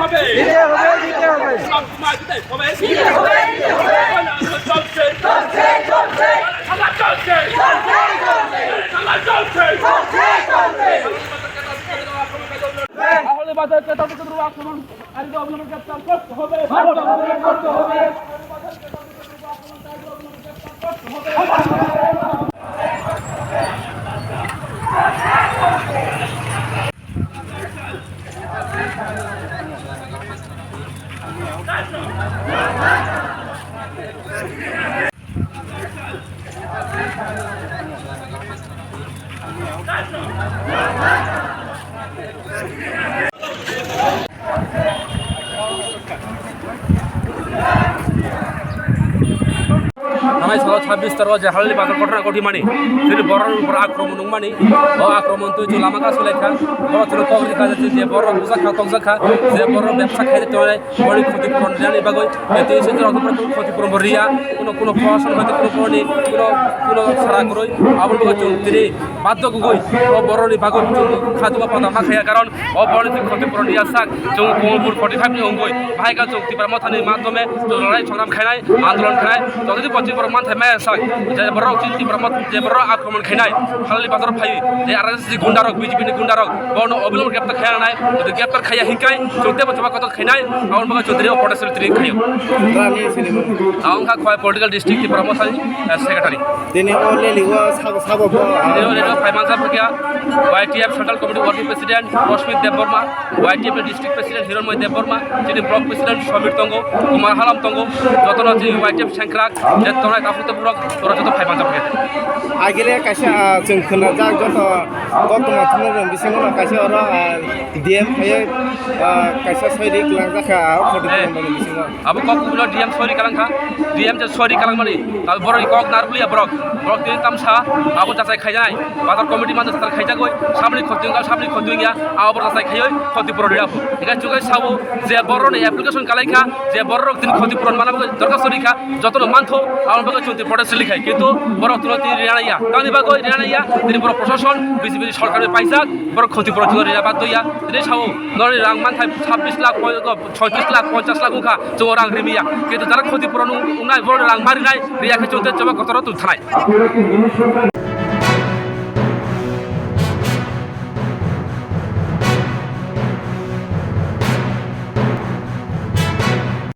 হবে দিতে হবে দিতে হবে সবসময় দিতে হবে দিতে হবে দিতে হবে চলছে চলছে চলছে খেলা চলছে চলছে চলছে খেলা চলছে চলছে চলছে তাহলে বাজারকে তাদের আক্রমণ আর অবলম্বন করতে হবে করতে হবে थानाय साल 26 तरह जे हालनि बाजार घटना घटी माने जेरै बर'नि উপর আক্রমণ माने ও আক্রমণ তো যে লামাকা সলেখা বড় ছোট কম দেখা যাচ্ছে যে বড় বুঝাখা তংজাখা যে বড় ব্যবসা খাইতে তোলে বড় ক্ষতিপূরণ জানি বাগই এতে এসে যে অত ক্ষতিপূরণ রিয়া কোনো প্রশাসন হয়তো কোনো পড়নি কোনো সারা করই আবল বাগই চলতে বাধ্য গই ও বড়নি বাগই খাদুবা পাতা মাখায়া কারণ ও বড়নি ক্ষতিপূরণ রিয়া সাক जों কোমলপুর 45 নি অঙ্গই ভাইকা চুক্তি পরামর্শনি মাধ্যমে লড়াই সংগ্রাম খাইনাই আন্দোলন খাইনাই যদি 25 মান থামে সাক যে বড় চিন্তি পরামর্শ যে বড় আক্রমণ খাইনাই হালনি বাজার ফাই যে আরএসএস গুন্ডারক বিজেপি নি গুন্ডারক বড় অবিলম্ব গ্রেপ্তার খাইনাই যদি গ্রেপ্তার খাইয়া হিকাই চলতে বছবা কত খাইনাই আউন বাগা চৌধুরী ও পটেসল ত্রি খাইও রানি সিনেমা আউন খা খয় পলিটিক্যাল ডিস্ট্রিক্ট নি পরামর্শনি সেক্রেটারি দিনে ওলে লিওয়া সাবো দিনে ফাইমানসা ফকিয়া YTF central committee working president Rashmit Debbarma YTF district president Hiranmoy Debbarma যিনি ব্লক প্রেসিডেন্ট সমীর তঙ্গ কুমার হালাম তঙ্গ যতন যে YTF সেংক্রাক যে তোমরা কাফুতপুরক তোরা যত ফাইমানসা ফকিয়া আগেরে কাছে जों खोना जा যত বর্তমান থুনো বিসিমো কাছে ওরা ডিএম ফায়ে কাছে সৈরিক লাংজাখা ফটো বিসিমো আবু ককগুলো ডিএম সরি কালাংখা ডিএম যে সরি কালাং মানে তবে বড় কক নারবুলিয়া ব্রক তিন তামসা আবু যাচাই খাইজানাই বাজার কমিটি মানুষ তার খাইজা গই সামনে খতিঙ্গা আবু যাচাই খাইয় ক্ষতিপূরণ রাখো ঠিক আছে যুগে সাবো যে বড়নি অ্যাপ্লিকেশন কালাইখা যে বড় দিন ক্ষতিপূরণ মানাবো দরকার সরিখা যত মানথো আবু বাগা চলতে পড়েছে লিখাই কিন্তু বড় তুলতি রিয়ানাইয়া কানি বাগই রিয়ানাইয়া তিনি বড় প্রশাসন বিজেপি সরকারের পাইসাক বড় ক্ষতিপূরণ জোরে বাদ দইয়া তিনি সাবো নরি রাং মানথাই 26 লাখ 36 লাখ 50 লাখ উখা জো রাং রিমিয়া কিন্তু যারা ক্ষতিপূরণ উনাই বড় রাং মারি নাই রিয়াকে চলতে জবা কতরা তুলথাই